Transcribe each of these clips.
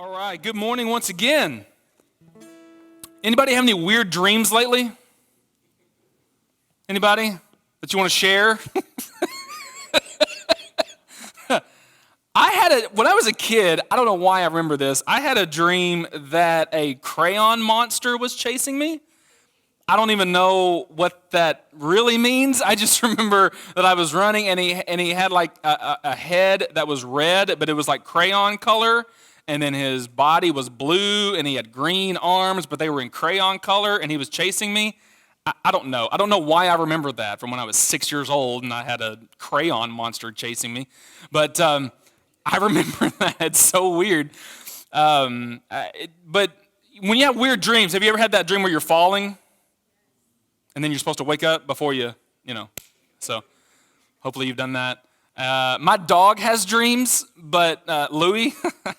All right, good morning once again. Anybody have any weird dreams lately? Anybody that you want to share? When I was a kid, I don't know why I remember this, I had a dream that a crayon monster was chasing me. I don't even know what that really means. I just remember that I was running and he had like a head that was red, but it was like crayon color. And then his body was blue, and he had green arms, but they were in crayon color, and he was chasing me. I don't know. I don't know why I remember that from when I was 6 years old, and I had a crayon monster chasing me. But I remember that. It's so weird. But when you have weird dreams, have you ever had that dream where you're falling, and then you're supposed to wake up before you know? So hopefully you've done that. My dog has dreams, but Louie,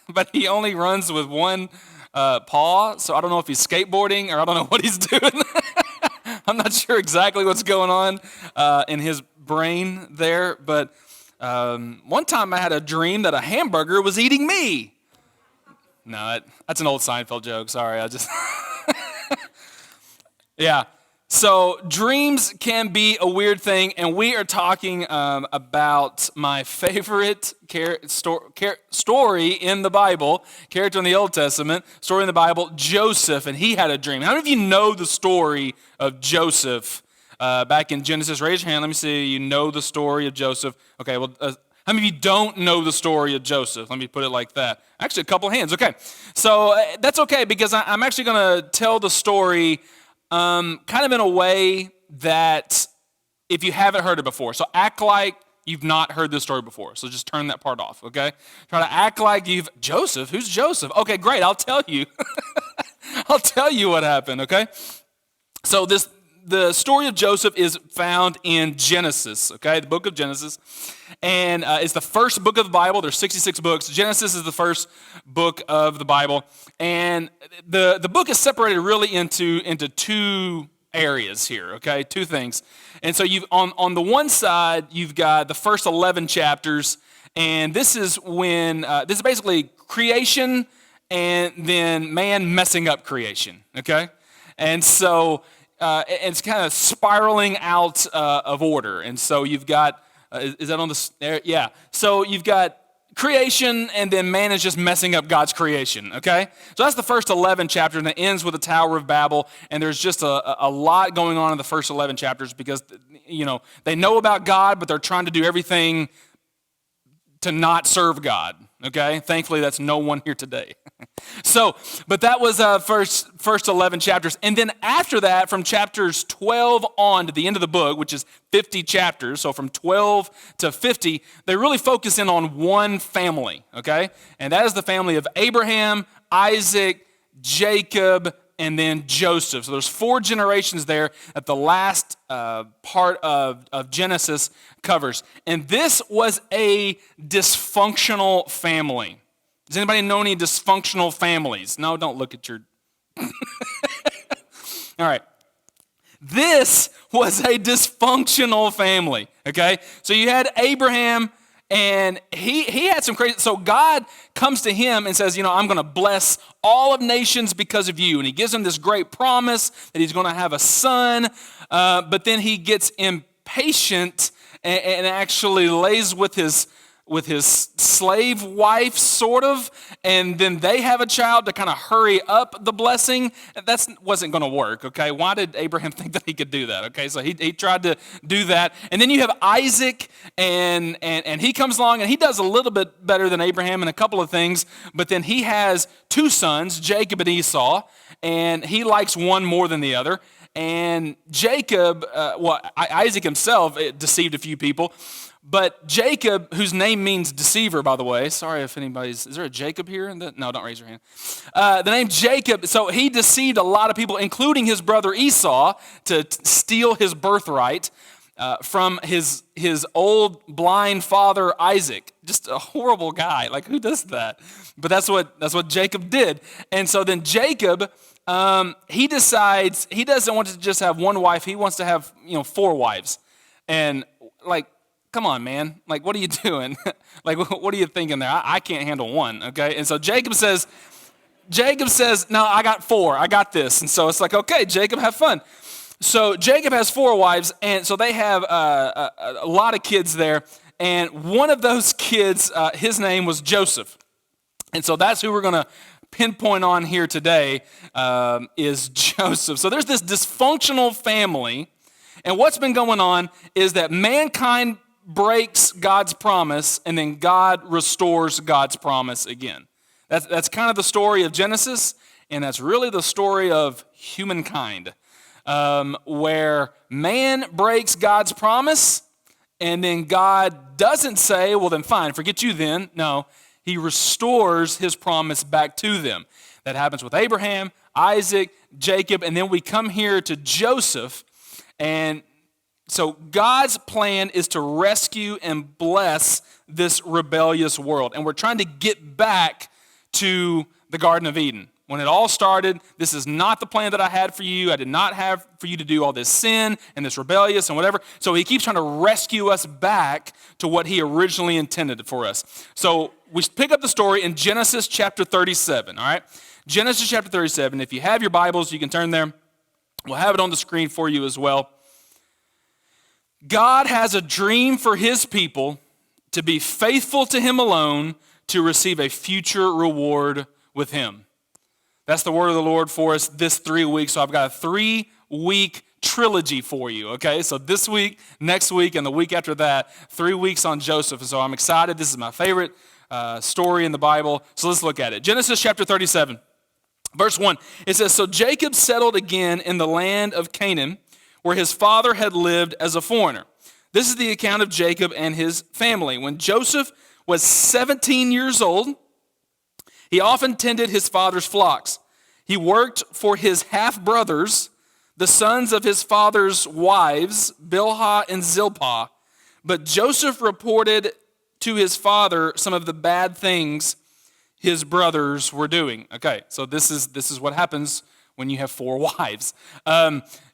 but he only runs with one paw, so I don't know if he's skateboarding or I don't know what he's doing. I'm not sure exactly what's going on in his brain there, but one time I had a dream that a hamburger was eating me. No, that's an old Seinfeld joke. Sorry, yeah. So dreams can be a weird thing, and we are talking about my favorite story in the Bible, character in the Old Testament, story in the Bible, Joseph, and he had a dream. How many of you know the story of Joseph back in Genesis? Raise your hand. Let me see. You know the story of Joseph. Okay, well, how many of you don't know the story of Joseph? Let me put it like that. Actually, a couple of hands. Okay, so that's okay because I'm actually going to tell the story kind of in a way that if you haven't heard it before. So act like you've not heard this story before. So just turn that part off, okay? Try to act like Joseph? Who's Joseph? Okay, great, I'll tell you. I'll tell you what happened, okay? So the story of Joseph is found in Genesis, okay? The book of Genesis. And it's the first book of the Bible. There's 66 books. Genesis is the first book of the Bible. And the book is separated really into two areas here, okay? Two things. And so you've on the one side, you've got the first 11 chapters. And this is when, this is basically creation and then man messing up creation, okay? And so it's kind of spiraling out of order. And so you've got, is that on the, yeah. So you've got creation and then man is just messing up God's creation, okay? So that's the first 11 chapters, and it ends with the Tower of Babel. And there's just a lot going on in the first 11 chapters because, they know about God, but they're trying to do everything to not serve God, okay? Thankfully, that's no one here today. So, but that was first 11 chapters. And then after that, from chapters 12 on to the end of the book, which is 50 chapters, so from 12 to 50, they really focus in on one family, okay? And that is the family of Abraham, Isaac, Jacob, and then Joseph. So there's 4 generations there that the last part of Genesis covers. And this was a dysfunctional family. Does anybody know any dysfunctional families? No, don't look at your... All right. This was a dysfunctional family, okay? So you had Abraham, and he had some crazy... So God comes to him and says, I'm going to bless all of nations because of you. And he gives him this great promise that he's going to have a son, but then he gets impatient and actually lays with his slave wife, sort of, and then they have a child to kind of hurry up the blessing. That wasn't going to work, okay? Why did Abraham think that he could do that, okay? So he tried to do that. And then you have Isaac, and he comes along, and he does a little bit better than Abraham in a couple of things, but then he has 2 sons, Jacob and Esau, and he likes one more than the other. And Jacob, Isaac himself deceived a few people, but Jacob, whose name means deceiver, by the way, sorry if anybody's, is there a Jacob here? No, don't raise your hand. The name Jacob, so he deceived a lot of people, including his brother Esau, to steal his birthright from his old blind father Isaac. Just a horrible guy. Like, who does that? But that's what Jacob did. And so then Jacob, he decides he doesn't want to just have one wife. He wants to have 4 wives. And like, come on, man. Like, what are you doing? Like, what are you thinking there? I can't handle one, okay? And so Jacob says, no, I got 4. I got this. And so it's like, okay, Jacob, have fun. So Jacob has 4 wives, and so they have a lot of kids there. And one of those kids, his name was Joseph. And so that's who we're going to pinpoint on here today, is Joseph. So there's this dysfunctional family, and what's been going on is that mankind breaks God's promise, and then God restores God's promise again. That's kind of the story of Genesis, and that's really the story of humankind, where man breaks God's promise, and then God doesn't say, well, then fine, forget you then. No, he restores his promise back to them. That happens with Abraham, Isaac, Jacob, and then we come here to Joseph. And so God's plan is to rescue and bless this rebellious world. And we're trying to get back to the Garden of Eden. When it all started, this is not the plan that I had for you. I did not have for you to do all this sin and this rebellious and whatever. So he keeps trying to rescue us back to what he originally intended for us. So we pick up the story in Genesis chapter 37, all right? Genesis chapter 37. If you have your Bibles, you can turn there. We'll have it on the screen for you as well. God has a dream for his people to be faithful to him alone, to receive a future reward with him. That's the word of the Lord for us this 3 weeks. So I've got a 3-week trilogy for you, okay? So this week, next week, and the week after that, 3 weeks on Joseph. And so I'm excited. This is my favorite story in the Bible. So let's look at it. Genesis chapter 37, verse 1. It says, so Jacob settled again in the land of Canaan, where his father had lived as a foreigner. This is the account of Jacob and his family. When Joseph was 17 years old, he often tended his father's flocks. He worked for his half-brothers, the sons of his father's wives, Bilhah and Zilpah. But Joseph reported to his father some of the bad things his brothers were doing. Okay, so this is what happens when you have 4 wives.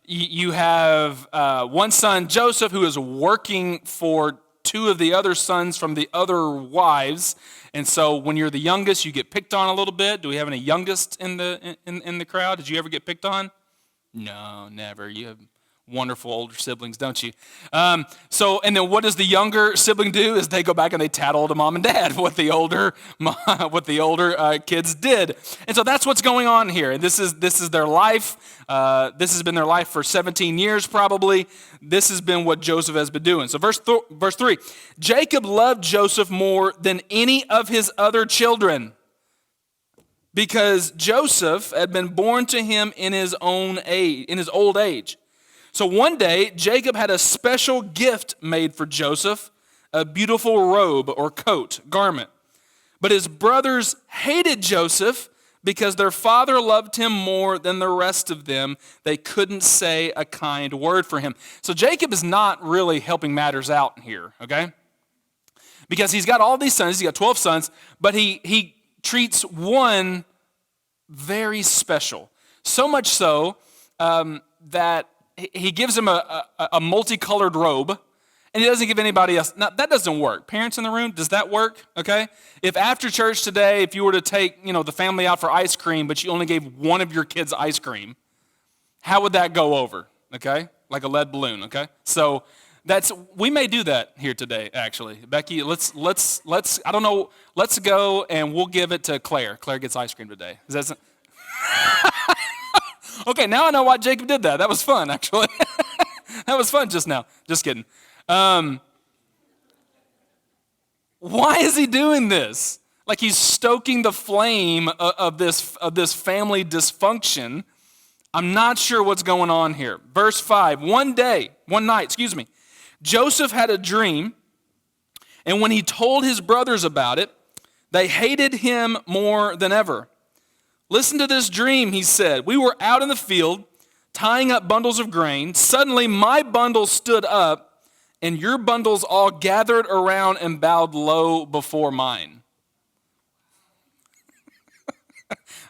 You have one son, Joseph, who is working for 2 of the other sons from the other wives. And so when you're the youngest, you get picked on a little bit. Do we have any youngest in the crowd? Did you ever get picked on? No, never. You have wonderful older siblings, don't you? And then what does the younger sibling do? Is they go back and they tattle to mom and dad what the older kids did. And so that's what's going on here. And this is their life. This has been their life for 17 years probably. This has been what Joseph has been doing. So verse 3, Jacob loved Joseph more than any of his other children, because Joseph had been born to him in his old age. So one day, Jacob had a special gift made for Joseph, a beautiful robe or coat, garment. But his brothers hated Joseph because their father loved him more than the rest of them. They couldn't say a kind word for him. So Jacob is not really helping matters out here, okay? Because he's got all these sons, he's got 12 sons, but he treats one very special. So much so that he gives him a multicolored robe, and he doesn't give anybody else. Now, that doesn't work. Parents in the room, does that work? Okay? If after church today, if you were to take, the family out for ice cream, but you only gave one of your kids ice cream, how would that go over? Okay? Like a lead balloon, okay? So we may do that here today, actually. Becky, let's I don't know, let's go and we'll give it to Claire. Claire gets ice cream today. Is that Okay, now I know why Jacob did that. That was fun, actually. That was fun just now. Just kidding. Why is he doing this? Like he's stoking the flame of this family dysfunction. I'm not sure what's going on here. Verse 5, one night, Joseph had a dream, and when he told his brothers about it, they hated him more than ever. Listen to this dream, he said. We were out in the field tying up bundles of grain. Suddenly my bundle stood up, and your bundles all gathered around and bowed low before mine.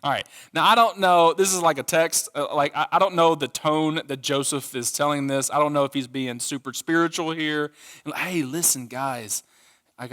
All right. Now, I don't know. This is like a text. I don't know the tone that Joseph is telling this. I don't know if he's being super spiritual here. Hey, listen, guys. I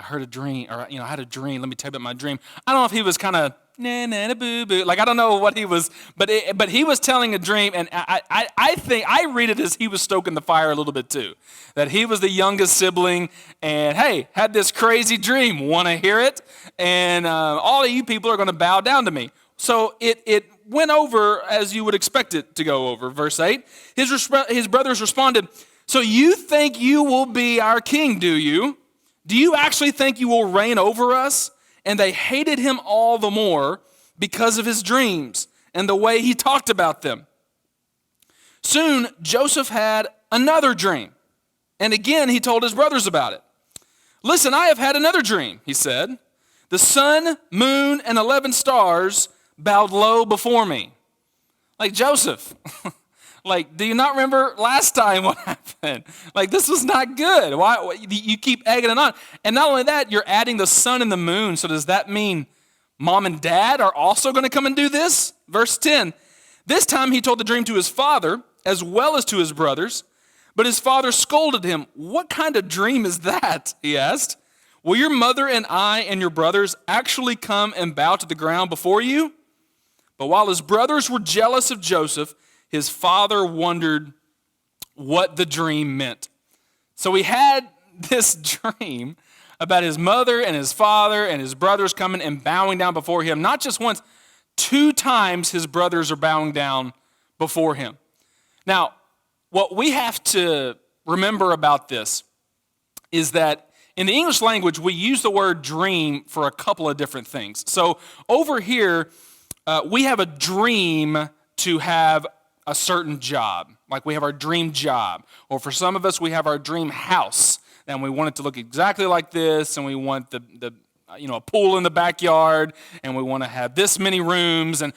heard a dream, or I had a dream. Let me tell you about my dream. I don't know if he was kind of boo boo. Like I don't know what he was, but he was telling a dream, and I think I read it as he was stoking the fire a little bit too. That he was the youngest sibling, and hey, had this crazy dream. Want to hear it? And all of you people are going to bow down to me. So it went over as you would expect it to go over. Verse 8. His brothers responded, "So you think you will be our king, do you? Do you actually think you will reign over us?" And they hated him all the more because of his dreams and the way he talked about them. Soon, Joseph had another dream. And again, he told his brothers about it. "Listen, I have had another dream," he said. "The sun, moon, and 11 stars bowed low before me." Like, Joseph, like, do you not remember last time what happened? Like, this was not good. Why you keep egging it on? And not only that, you're adding the sun and the moon. So does that mean mom and dad are also going to come and do this? Verse 10. This time he told the dream to his father as well as to his brothers. But his father scolded him. "What kind of dream is that?" he asked. "Will your mother and I and your brothers actually come and bow to the ground before you?" But while his brothers were jealous of Joseph, his father wondered what the dream meant. So he had this dream about his mother and his father and his brothers coming and bowing down before him. Not just once, 2 times his brothers are bowing down before him. Now, what we have to remember about this is that in the English language, we use the word dream for a couple of different things. So over here, we have a dream to have a certain job, like we have our dream job. Or for some of us, we have our dream house, and we want it to look exactly like this, and we want the a pool in the backyard, and we want to have this many rooms, and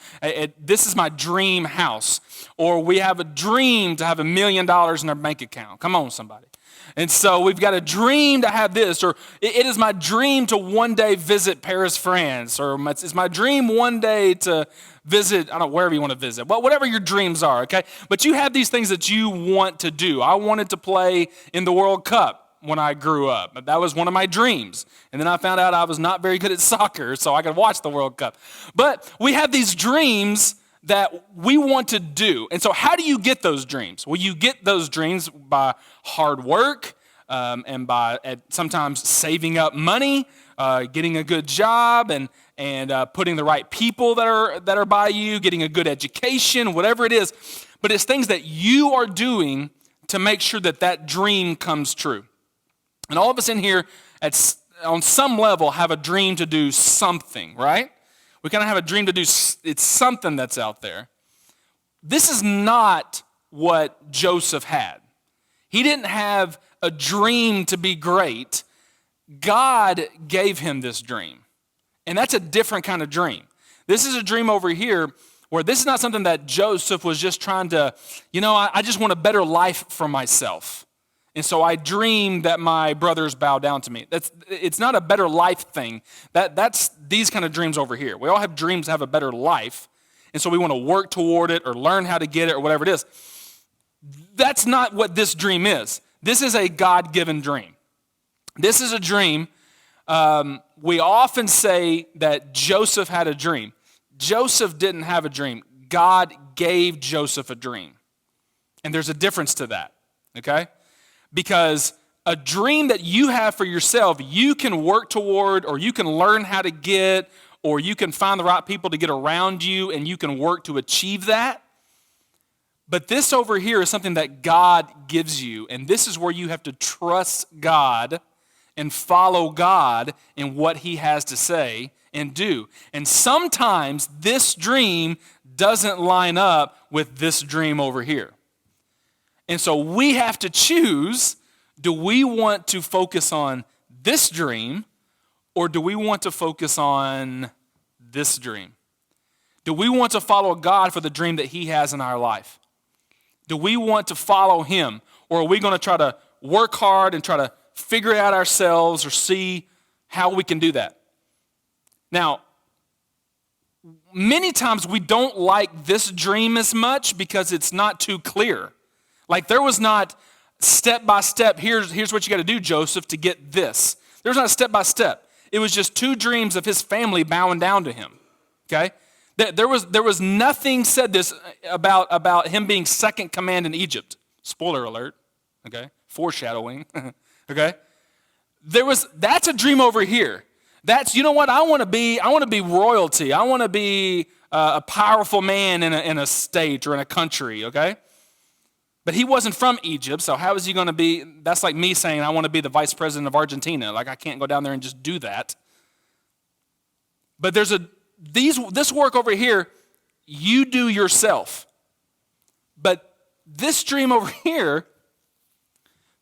this is my dream house. Or we have a dream to have $1 million in our bank account. Come on, somebody. And so we've got a dream to have this, or it is my dream to one day visit Paris, France, or it's my dream one day to visit, wherever you want to visit. Well, whatever your dreams are, okay? But you have these things that you want to do. I wanted to play in the World Cup when I grew up. That was one of my dreams. And then I found out I was not very good at soccer, so I could watch the World Cup. But we have these dreams that we want to do. And so how do you get those dreams? Well, you get those dreams by hard work and by sometimes saving up money, getting a good job, and putting the right people that are by you, getting a good education, whatever it is. But it's things that you are doing to make sure that dream comes true. And all of us in here, on some level, have a dream to do something, right? We kind of have a dream to do, it's something that's out there. This is not what Joseph had. He didn't have a dream to be great. God gave him this dream. And that's a different kind of dream. This is a dream over here where this is not something that Joseph was just trying to, I just want a better life for myself. And so I dream that my brothers bow down to me. It's not a better life thing. That's these kind of dreams over here. We all have dreams to have a better life. And so we want to work toward it or learn how to get it or whatever it is. That's not what this dream is. This is a God-given dream. This is a dream. We often say that Joseph had a dream. Joseph didn't have a dream. God gave Joseph a dream. And there's a difference to that, okay? Because a dream that you have for yourself, you can work toward, or you can learn how to get, or you can find the right people to get around you, and you can work to achieve that. But this over here is something that God gives you, and this is where you have to trust God and follow God in what He has to say and do. And sometimes this dream doesn't line up with this dream over here. And so we have to choose, do we want to focus on this dream, or do we want to focus on this dream? Do we want to follow God for the dream that He has in our life? Do we want to follow Him, or are we going to try to work hard and try to figure it out ourselves or see how we can do that? Now, many times we don't like this dream as much because it's not too clear. Like there was not step by step, here's what you got to do, Joseph, to get this. There's not a step by step. It was just two dreams of his family bowing down to him. Okay? There was nothing said this about him being second command in Egypt. Spoiler alert. Okay? Foreshadowing. Okay? That's a dream over here. That's, you know what, I want to be royalty. I want to be a powerful man in a state or in a country, okay? But he wasn't from Egypt, so how is he going to be? That's like me saying I want to be the vice president of Argentina. Like I can't go down there and just do that. But there's this work over here, you do yourself. But this dream over here,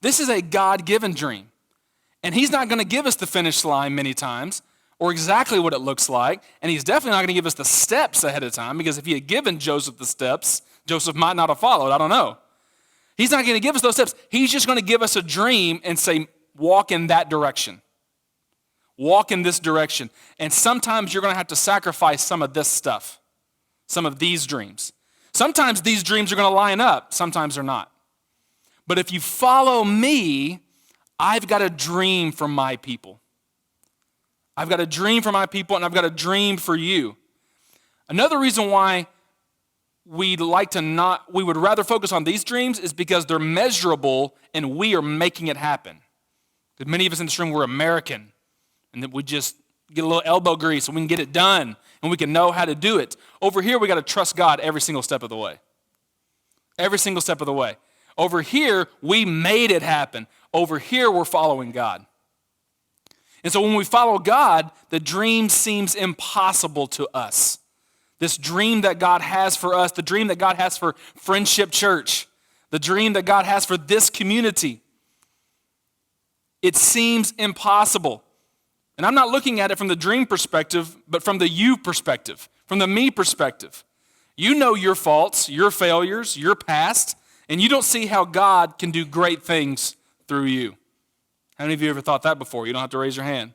this is a God-given dream. And he's not going to give us the finish line many times or exactly what it looks like. And he's definitely not going to give us the steps ahead of time, because if he had given Joseph the steps, Joseph might not have followed. I don't know. He's not going to give us those steps. He's just going to give us a dream and say, walk in that direction. Walk in this direction. And sometimes you're going to have to sacrifice some of this stuff, some of these dreams. Sometimes these dreams are going to line up. Sometimes they're not. But if you follow me, I've got a dream for my people. I've got a dream for my people, and I've got a dream for you. Another reason why we would rather focus on these dreams is because they're measurable and we are making it happen. Because many of us in this room, we're American, and that we just get a little elbow grease and we can get it done and we can know how to do it. Over here, we got to trust God every single step of the way. Every single step of the way. Over here, we made it happen. Over here, we're following God. And so when we follow God, the dream seems impossible to us. This dream that God has for us, the dream that God has for Friendship Church, the dream that God has for this community, it seems impossible. And I'm not looking at it from the dream perspective, but from the you perspective, from the me perspective. You know your faults, your failures, your past, and you don't see how God can do great things through you. How many of you ever thought that before? You don't have to raise your hand.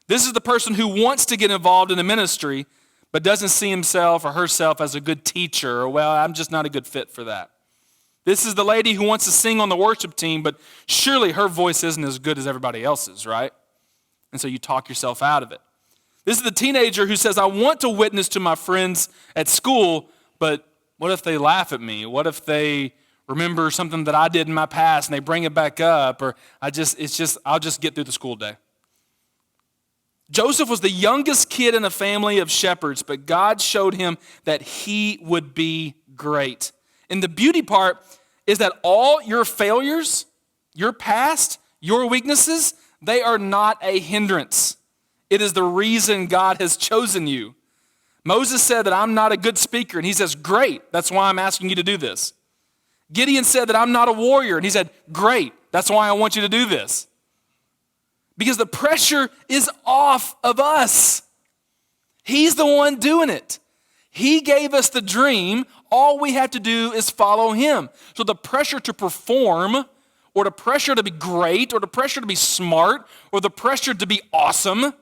This is the person who wants to get involved in the ministry, but doesn't see himself or herself as a good teacher, or, well, I'm just not a good fit for that. This is the lady who wants to sing on the worship team, but surely her voice isn't as good as everybody else's, right? And so you talk yourself out of it. This is the teenager who says, I want to witness to my friends at school, but what if they laugh at me? What if they remember something that I did in my past and they bring it back up, or I'll just get through the school day. Joseph was the youngest kid in a family of shepherds, but God showed him that he would be great. And the beauty part is that all your failures, your past, your weaknesses, they are not a hindrance. It is the reason God has chosen you. Moses said that I'm not a good speaker, and he says, great, that's why I'm asking you to do this. Gideon said that I'm not a warrior, and he said, great, that's why I want you to do this. Because the pressure is off of us. He's the one doing it. He gave us the dream. All we have to do is follow him. So the pressure to perform, or the pressure to be great, or the pressure to be smart, or the pressure to be awesome,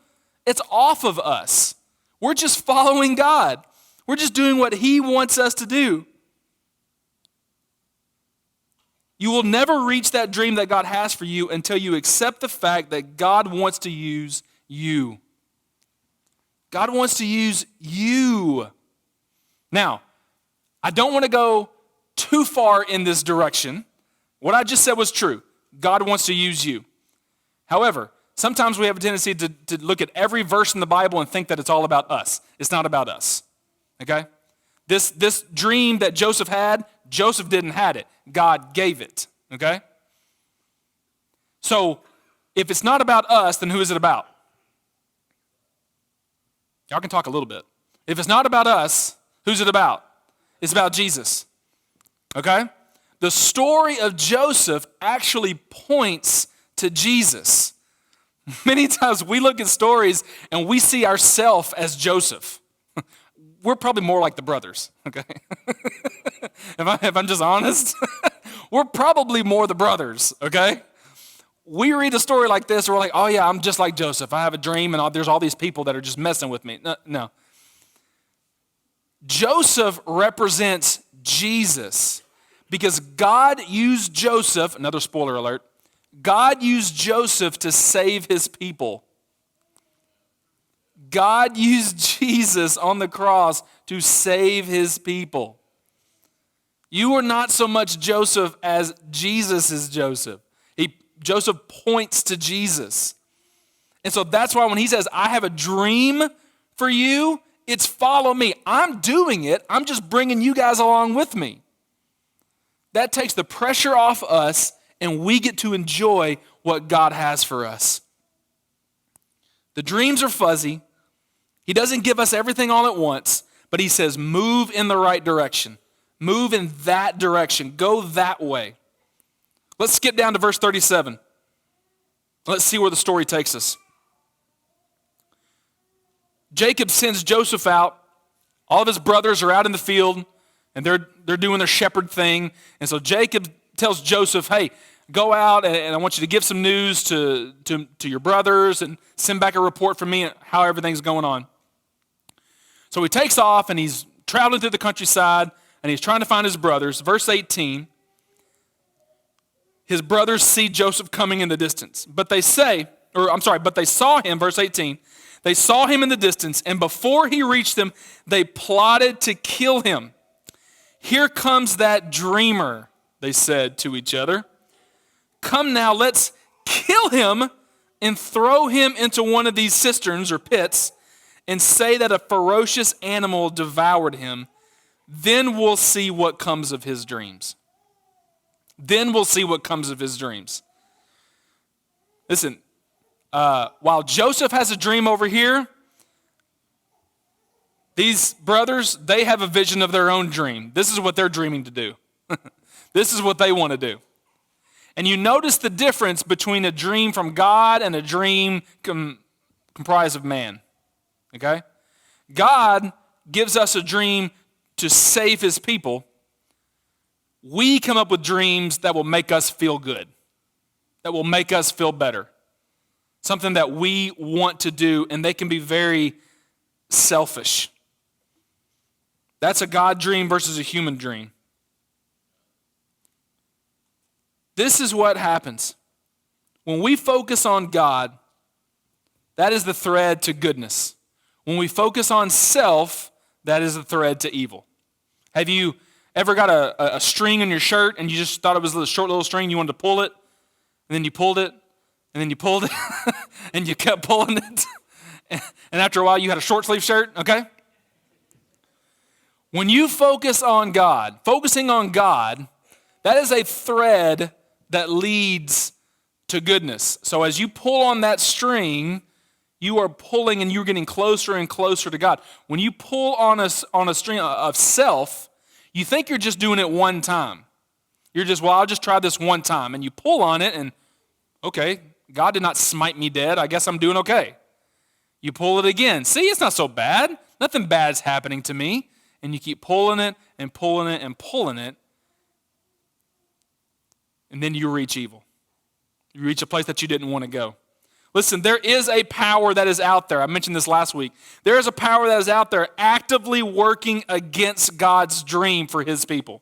it's off of us. We're just following God. We're just doing what he wants us to do. You will never reach that dream that God has for you until you accept the fact that God wants to use you. God wants to use you. Now, I don't want to go too far in this direction. What I just said was true. God wants to use you. However, sometimes we have a tendency to look at every verse in the Bible and think that it's all about us. It's not about us. Okay? This dream that Joseph had, Joseph didn't have it. God gave it. Okay? So, if it's not about us, then who is it about? Y'all can talk a little bit. If it's not about us, who's it about? It's about Jesus. Okay? The story of Joseph actually points to Jesus. Many times we look at stories and we see ourselves as Joseph. We're probably more like the brothers, okay? if I'm just honest, we're probably more the brothers, okay? We read a story like this and we're like, oh yeah, I'm just like Joseph. I have a dream and there's all these people that are just messing with me. No. Joseph represents Jesus because God used Joseph, another spoiler alert, God used Joseph to save his people. God used Jesus on the cross to save his people. You are not so much Joseph as Jesus is Joseph. Joseph points to Jesus. And so that's why when he says, I have a dream for you, it's follow me. I'm doing it. I'm just bringing you guys along with me. That takes the pressure off us, and we get to enjoy what God has for us. The dreams are fuzzy. He doesn't give us everything all at once, but he says, move in the right direction. Move in that direction. Go that way. Let's skip down to verse 37. Let's see where the story takes us. Jacob sends Joseph out. All of his brothers are out in the field, and they're doing their shepherd thing. And so Jacob tells Joseph, hey, go out, and I want you to give some news to your brothers and send back a report from me on how everything's going on. So he takes off, and he's traveling through the countryside, and he's trying to find his brothers. Verse 18, his brothers see Joseph coming in the distance. But they saw him, verse 18, they saw him in the distance, and before he reached them, they plotted to kill him. Here comes that dreamer, they said to each other. Come now, let's kill him and throw him into one of these cisterns or pits and say that a ferocious animal devoured him. Then we'll see what comes of his dreams. Then we'll see what comes of his dreams. Listen, while Joseph has a dream over here, these brothers, they have a vision of their own dream. This is what they're dreaming to do. This is what they want to do. And you notice the difference between a dream from God and a dream comprised of man. Okay? God gives us a dream to save his people. We come up with dreams that will make us feel good, that will make us feel better, something that we want to do, and they can be very selfish. That's a God dream versus a human dream. This is what happens. When we focus on God, that is the thread to goodness. When we focus on self, that is the thread to evil. Have you ever got a string on your shirt and you just thought it was a short little string, you wanted to pull it, and then you pulled it, and then you pulled it, and you kept pulling it, and after a while you had a short sleeve shirt, okay? When you focus on God, focusing on God, that is a thread that leads to goodness. So as you pull on that string, you are pulling and you're getting closer and closer to God. When you pull on a string of self, you think you're just doing it one time. You're just, well, I'll just try this one time. And you pull on it and, okay, God did not smite me dead. I guess I'm doing okay. You pull it again. See, it's not so bad. Nothing bad is happening to me. And you keep pulling it and pulling it and pulling it. And then you reach evil. You reach a place that you didn't want to go. Listen, there is a power that is out there. I mentioned this last week. There is a power that is out there actively working against God's dream for his people.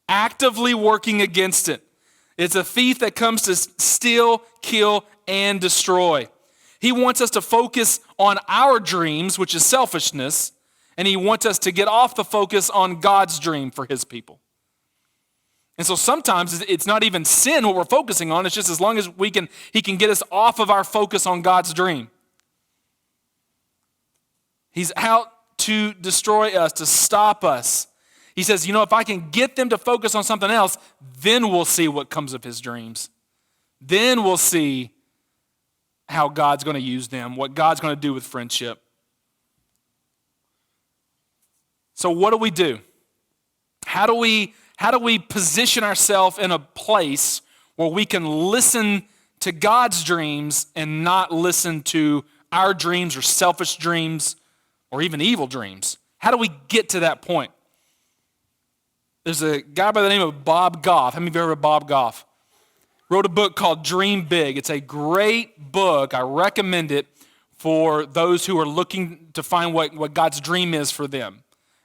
Actively working against it. It's a thief that comes to steal, kill, and destroy. He wants us to focus on our dreams, which is selfishness, and he wants us to get off the focus on God's dream for his people. And so sometimes it's not even sin what we're focusing on. It's just as long as he can get us off of our focus on God's dream. He's out to destroy us, to stop us. He says, if I can get them to focus on something else, then we'll see what comes of his dreams. Then we'll see how God's going to use them, what God's going to do with friendship. So what do? How do we position ourselves in a place where we can listen to God's dreams and not listen to our dreams or selfish dreams or even evil dreams? How do we get to that point? There's a guy by the name of Bob Goff. How many of you ever heard of Bob Goff? Wrote a book called Dream Big. It's a great book. I recommend it for those who are looking to find what God's dream is for them.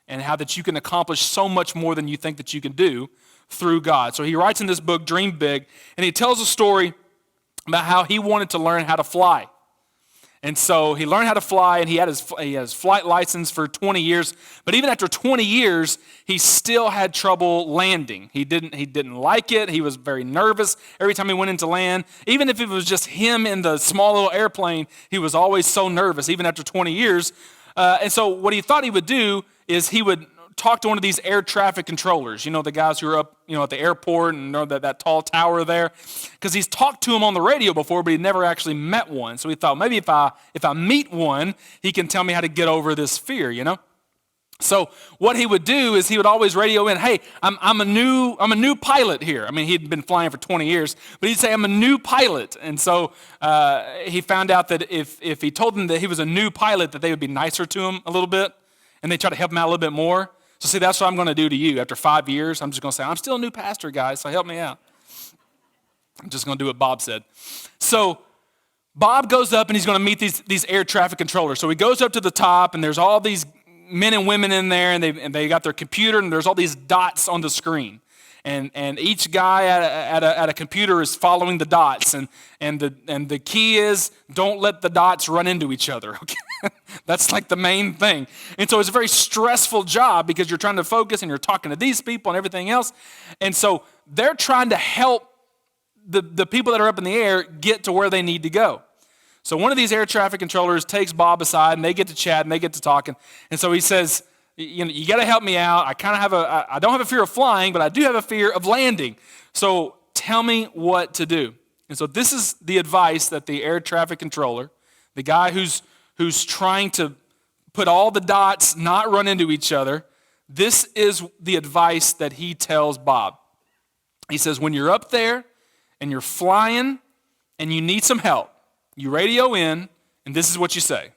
and how that you can accomplish so much more than you think that you can do through God. So he writes in this book, Dream Big, and he tells a story about how he wanted to learn how to fly. And so he learned how to fly, and he had his flight license for 20 years. But even after 20 years, he still had trouble landing. He didn't like it. He was very nervous every time he went into land. Even if it was just him in the small little airplane, he was always so nervous, even after 20 years. And so what he thought he would do is he would talk to one of these air traffic controllers, the guys who are up, at the airport and that tall tower there, because he's talked to them on the radio before, but he never actually met one. So he thought, maybe if I meet one, he can tell me how to get over this fear, So what he would do is he would always radio in, hey, I'm a new pilot here. I mean, he'd been flying for 20 years, but he'd say, I'm a new pilot. And so he found out that if he told them that he was a new pilot, that they would be nicer to him a little bit, and they'd try to help him out a little bit more. So see, that's what I'm going to do to you. After 5 years, I'm just going to say, I'm still a new pastor, guys, so help me out. I'm just going to do what Bob said. So Bob goes up, and he's going to meet these air traffic controllers. So he goes up to the top, and there's all these men and women in there, and they got their computer, and there's all these dots on the screen. And each guy at a computer is following the dots, and the key is don't let the dots run into each other. Okay? That's like the main thing. And so it's a very stressful job because you're trying to focus and you're talking to these people and everything else. And so they're trying to help the people that are up in the air get to where they need to go. So one of these air traffic controllers takes Bob aside, and they get to chat and they get to talking. And so he says, you got to help me out. I don't have a fear of flying, but I do have a fear of landing. So tell me what to do. And so this is the advice that the air traffic controller, the guy who's trying to put all the dots not run into each other, this is the advice that he tells Bob. He says, when you're up there and you're flying and you need some help, you radio in, and this is what you say,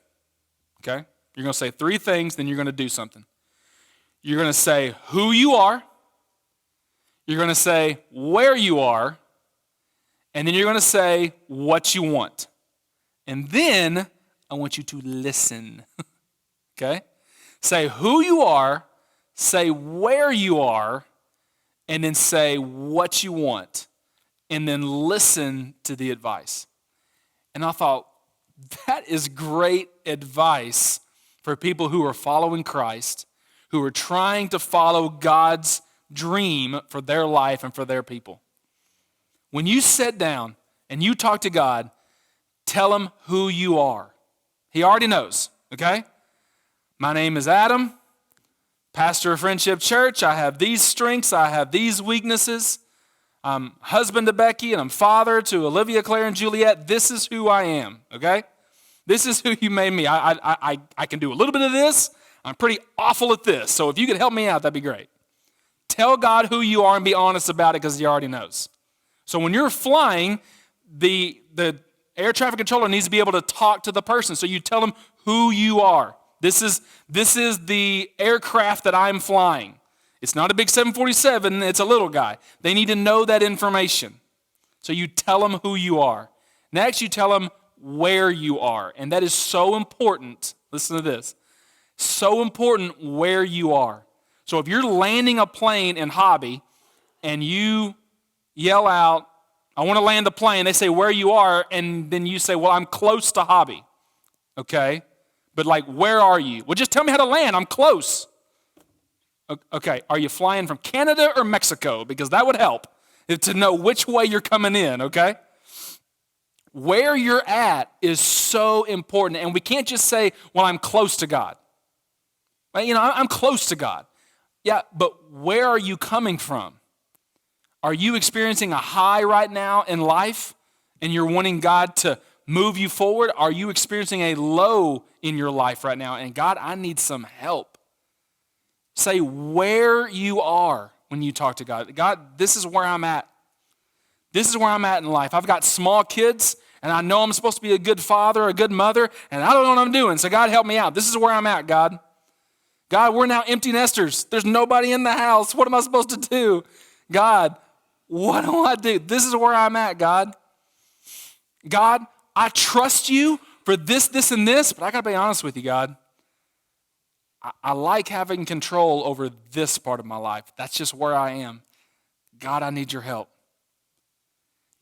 okay? You're going to say 3 things, then you're going to do something. You're going to say who you are, you're going to say where you are, and then you're going to say what you want. And then I want you to listen, okay? Say who you are, say where you are, and then say what you want, and then listen to the advice. And I thought, that is great advice for people who are following Christ, who are trying to follow God's dream for their life and for their people. When you sit down and you talk to God, tell him who you are. He already knows, okay? My name is Adam, pastor of Friendship Church. I have these strengths. I have these weaknesses. I'm husband to Becky, and I'm father to Olivia, Claire, and Juliet. This is who I am, okay? This is who you made me. I can do a little bit of this. I'm pretty awful at this. So if you could help me out, that'd be great. Tell God who you are and be honest about it because he already knows. So when you're flying, the air traffic controller needs to be able to talk to the person. So you tell them who you are. This is the aircraft that I'm flying. It's not a big 747, it's a little guy. They need to know that information. So you tell them who you are. Next, you tell them where you are. And that is so important. Listen to this. So important where you are. So if you're landing a plane in Hobby and you yell out, I want to land the plane, they say where you are, and then you say, well, I'm close to Hobby. Okay? But like, where are you? Well, just tell me how to land. I'm close. Okay, are you flying from Canada or Mexico? Because that would help to know which way you're coming in, okay? Where you're at is so important, and we can't just say, well, I'm close to God. I'm close to God. Yeah, but where are you coming from? Are you experiencing a high right now in life, and you're wanting God to move you forward? Are you experiencing a low in your life right now, and God, I need some help? Say where you are when you talk to God. God, this is where I'm at. This is where I'm at in life. I've got small kids, and I know I'm supposed to be a good father, a good mother, and I don't know what I'm doing. So God, help me out. This is where I'm at, God. God, we're now empty nesters. There's nobody in the house. What am I supposed to do? God, what do I do? This is where I'm at, God. God, I trust you for this, this, and this, but I got to be honest with you, God. I like having control over this part of my life. That's just where I am. God, I need your help.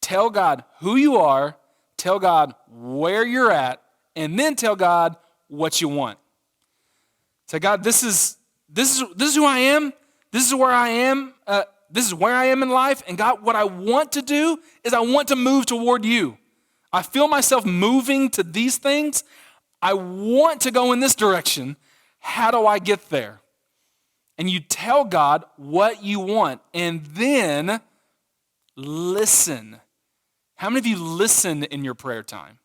Tell God who you are, tell God where you're at, and then tell God what you want. Say, God, this is who I am. This is where I am. This is where I am in life. And God, what I want to do is I want to move toward you. I feel myself moving to these things. I want to go in this direction. How do I get there? And you tell God what you want, and then listen. How many of you listen in your prayer time?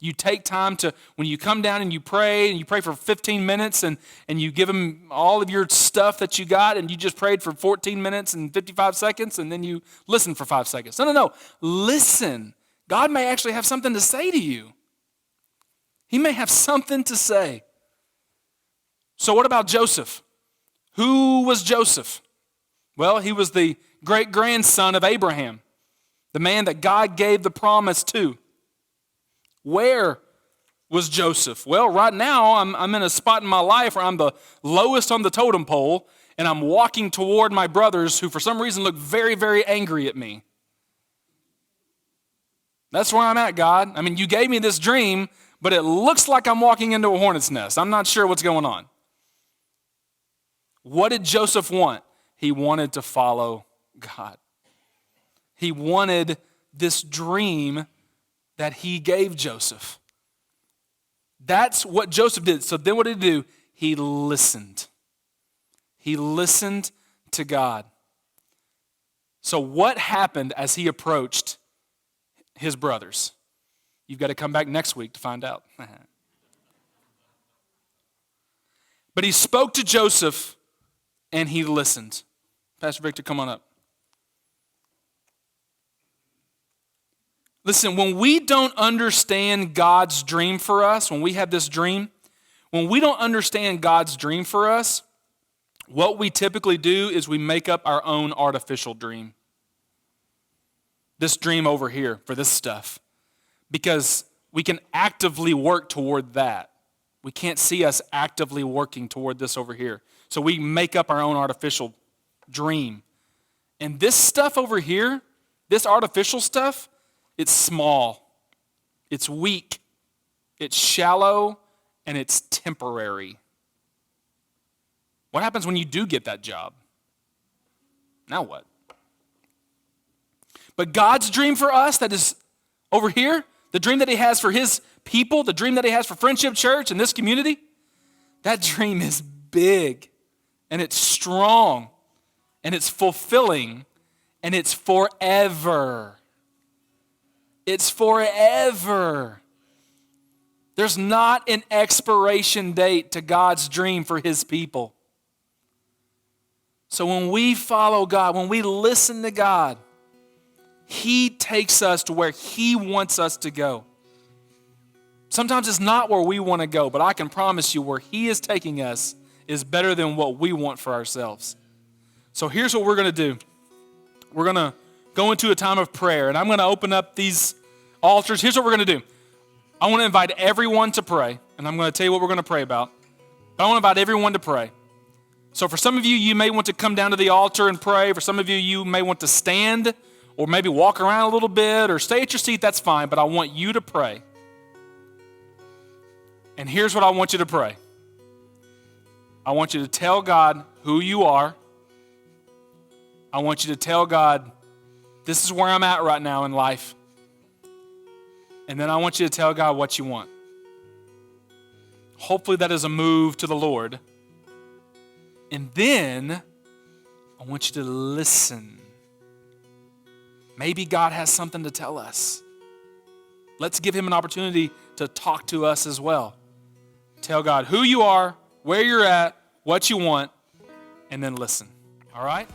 You take time to, when you come down and you pray for 15 minutes and you give him all of your stuff that you got and you just prayed for 14 minutes and 55 seconds and then you listen for 5 seconds. No. Listen. God may actually have something to say to you. He may have something to say. So what about Joseph? Who was Joseph? Well, he was the great-grandson of Abraham, the man that God gave the promise to. Where was Joseph? Well, right now I'm in a spot in my life where I'm the lowest on the totem pole, and I'm walking toward my brothers who for some reason look very, very angry at me. That's where I'm at, God. I mean, you gave me this dream, but it looks like I'm walking into a hornet's nest. I'm not sure what's going on. What did Joseph want? He wanted to follow God. He wanted this dream that he gave Joseph. That's what Joseph did. So then what did he do? He listened. He listened to God. So what happened as he approached his brothers? You've got to come back next week to find out. But he spoke to Joseph and he listened. Pastor Victor, come on up. Listen, when we don't understand God's dream for us, when we have this dream, when we don't understand God's dream for us, what we typically do is we make up our own artificial dream. This dream over here for this stuff. Because we can actively work toward that. We can't see us actively working toward this over here. So we make up our own artificial dream. And this stuff over here, this artificial stuff, it's small, it's weak, it's shallow, and it's temporary. What happens when you do get that job? Now what? But God's dream for us that is over here, the dream that he has for his people, the dream that he has for Friendship Church and this community, that dream is big, and it's strong, and it's fulfilling, and it's forever. It's forever. There's not an expiration date to God's dream for his people. So when we follow God, when we listen to God, he takes us to where he wants us to go. Sometimes it's not where we want to go, but I can promise you where he is taking us is better than what we want for ourselves. So here's what we're going to do. We're going to go into a time of prayer, and I'm going to open up these altars. Here's what we're going to do. I want to invite everyone to pray, and I'm going to tell you what we're going to pray about. But I want to invite everyone to pray. So for some of you, you may want to come down to the altar and pray. For some of you, you may want to stand or maybe walk around a little bit or stay at your seat. That's fine, but I want you to pray. And here's what I want you to pray. I want you to tell God who you are. I want you to tell God, this is where I'm at right now in life. And then I want you to tell God what you want. Hopefully that is a move to the Lord. And then I want you to listen. Maybe God has something to tell us. Let's give him an opportunity to talk to us as well. Tell God who you are, where you're at, what you want, and then listen. All right?